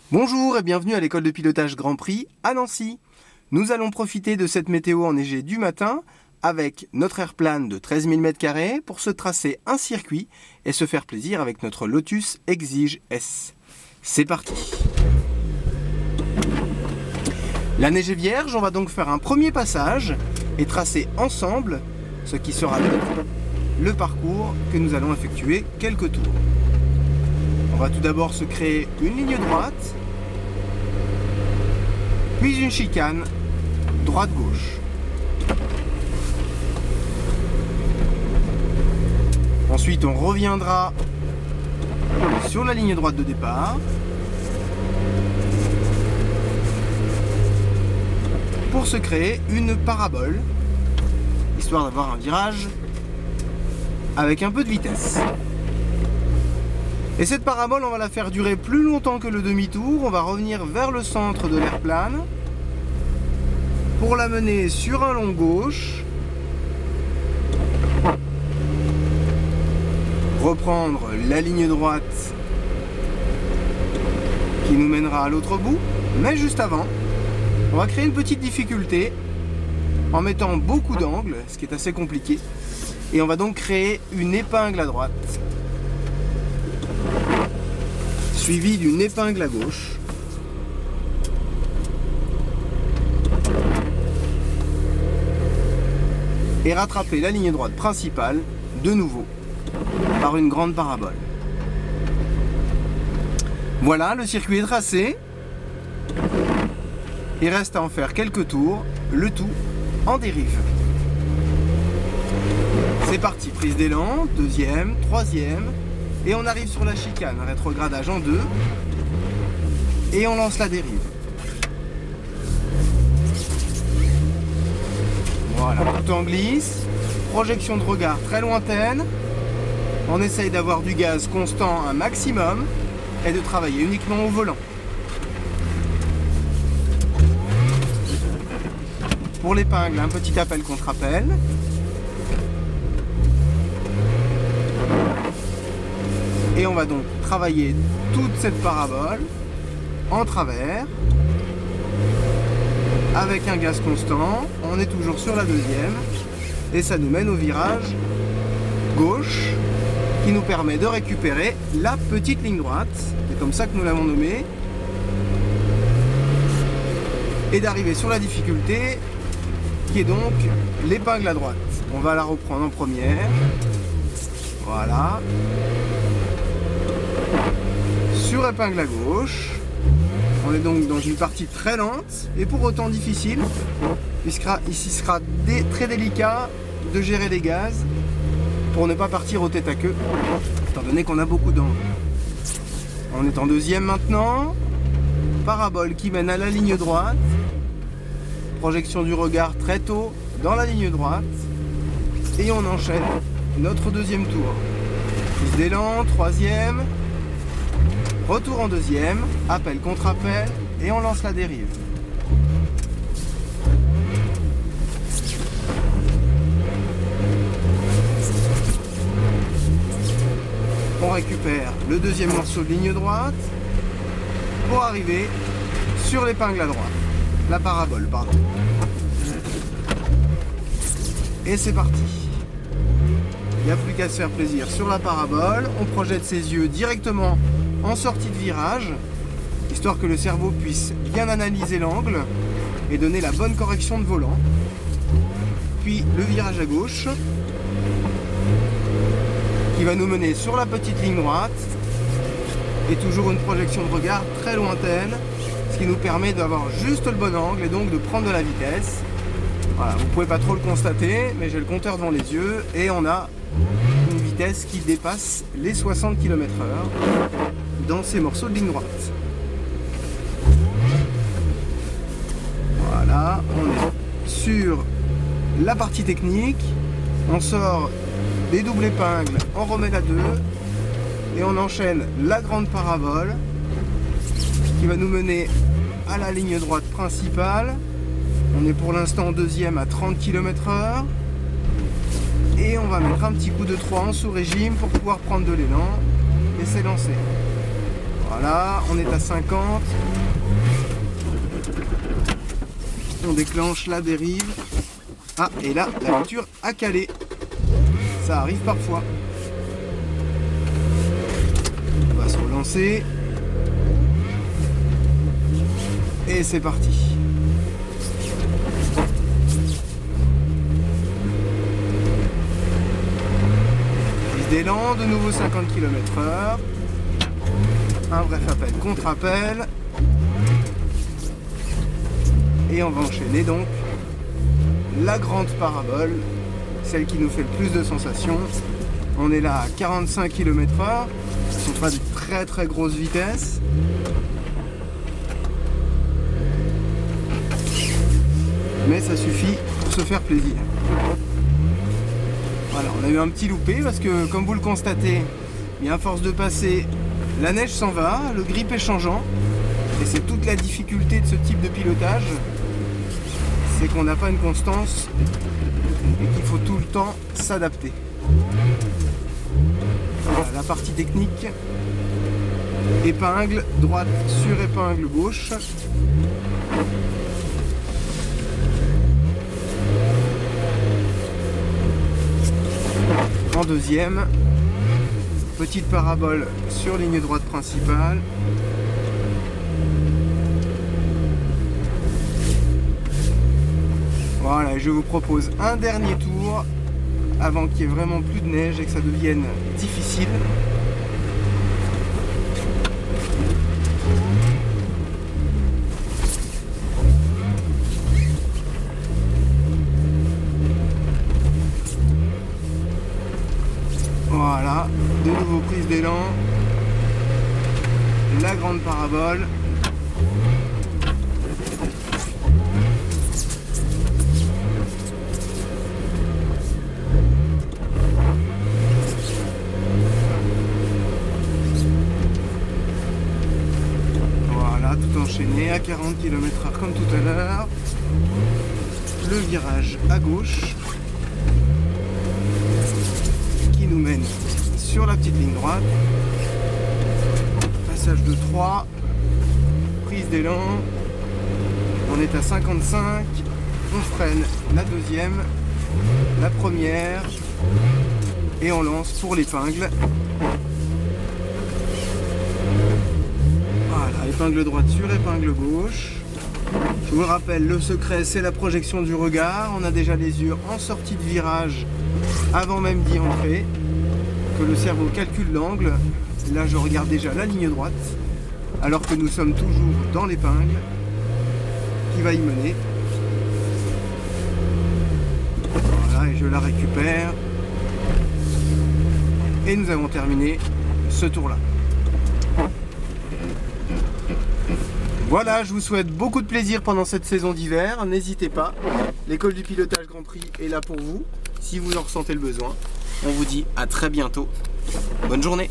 Bonjour et bienvenue à l'école de pilotage Grand Prix à Nancy. Nous allons profiter de cette météo enneigée du matin avec notre airplane de 13 000 m² pour se tracer un circuit et se faire plaisir avec notre Lotus Exige S. C'est parti! La neige est vierge, on va donc faire un premier passage et tracer ensemble ce qui sera le parcours que nous allons effectuer quelques tours. On va tout d'abord se créer une ligne droite, puis une chicane droite-gauche. Ensuite, on reviendra sur la ligne droite de départ pour se créer une parabole, histoire d'avoir un virage avec un peu de vitesse. Et cette parabole, on va la faire durer plus longtemps que le demi-tour. On va revenir vers le centre de l'airplane pour la mener sur un long gauche, reprendre la ligne droite qui nous mènera à l'autre bout. Mais juste avant, on va créer une petite difficulté en mettant beaucoup d'angles, ce qui est assez compliqué. Et on va donc créer une épingle à droite, suivie d'une épingle à gauche. Et rattraper la ligne droite principale, de nouveau, par une grande parabole. Voilà, le circuit est tracé. Il reste à en faire quelques tours, le tout en dérive. C'est parti, prise d'élan, deuxième, troisième, et on arrive sur la chicane, rétrogradage en deux, et on lance la dérive. Voilà, tout en glisse, projection de regard très lointaine, on essaye d'avoir du gaz constant un maximum, et de travailler uniquement au volant. Pour l'épingle, un petit appel contre appel. Et on va donc travailler toute cette parabole en travers avec un gaz constant. On est toujours sur la deuxième et ça nous mène au virage gauche qui nous permet de récupérer la petite ligne droite, c'est comme ça que nous l'avons nommée, et d'arriver sur la difficulté qui est donc l'épingle à droite. On va la reprendre en première. Voilà. Sur épingle à gauche. On est donc dans une partie très lente et pour autant difficile. Ici sera très délicat de gérer les gaz pour ne pas partir au tête à queue, étant donné qu'on a beaucoup d'angles. On est en deuxième maintenant. Parabole qui mène à la ligne droite. Projection du regard très tôt dans la ligne droite. Et on enchaîne notre deuxième tour. Prise d'élan, troisième. Retour en deuxième, appel contre appel, et on lance la dérive. On récupère le deuxième morceau de ligne droite pour arriver sur l'épingle à droite. La parabole, pardon. Et c'est parti. Il n'y a plus qu'à se faire plaisir sur la parabole. On projette ses yeux directement en sortie de virage, histoire que le cerveau puisse bien analyser l'angle et donner la bonne correction de volant. Puis le virage à gauche, qui va nous mener sur la petite ligne droite, et toujours une projection de regard très lointaine, ce qui nous permet d'avoir juste le bon angle et donc de prendre de la vitesse. Voilà, vous ne pouvez pas trop le constater, mais j'ai le compteur devant les yeux et on a une vitesse qui dépasse les 60 km/h dans ces morceaux de ligne droite. Voilà, on est sur la partie technique, on sort des doubles épingles, on remet la 2 et on enchaîne la grande parabole qui va nous mener à la ligne droite principale. On est pour l'instant deuxième à 30 km/h et on va mettre un petit coup de 3 en sous-régime pour pouvoir prendre de l'élan et s'élancer. Voilà, on est à 50. On déclenche la dérive. Ah, et là, la voiture a calé. Ça arrive parfois. On va se relancer. Et c'est parti. Prise d'élan, de nouveau 50 km/h. Un bref appel contre appel. Et on va enchaîner donc la grande parabole, celle qui nous fait le plus de sensations. On est là à 45 km/h. Ce ne sont pas de très grosses vitesses. Mais ça suffit pour se faire plaisir. Voilà, on a eu un petit loupé parce que, comme vous le constatez, bien à force de passer, la neige s'en va, le grip est changeant. Et c'est toute la difficulté de ce type de pilotage, c'est qu'on n'a pas une constance et qu'il faut tout le temps s'adapter. Voilà, la partie technique. Épingle droite sur épingle gauche. En deuxième, petite parabole sur ligne droite principale. Voilà, et je vous propose un dernier tour avant qu'il y ait vraiment plus de neige et que ça devienne difficile. Voilà, de nouveau prise d'élan, la grande parabole. Voilà, tout enchaîné à 40 km/h comme tout à l'heure. Le virage à gauche. Nous mène sur la petite ligne droite, passage de 3, prise d'élan, on est à 55, on freine la deuxième, la première et on lance pour l'épingle. Voilà, épingle droite sur épingle gauche. Je vous le rappelle, le secret c'est la projection du regard. On a déjà les yeux en sortie de virage avant même d'y entrer, que le cerveau calcule l'angle. Là je regarde déjà la ligne droite alors que nous sommes toujours dans l'épingle qui va y mener. Voilà, et je la récupère et nous avons terminé ce tour là. Voilà, je vous souhaite beaucoup de plaisir pendant cette saison d'hiver. N'hésitez pas, l'école du pilotage Grand Prix est là pour vous si vous en ressentez le besoin. On vous dit à très bientôt. Bonne journée.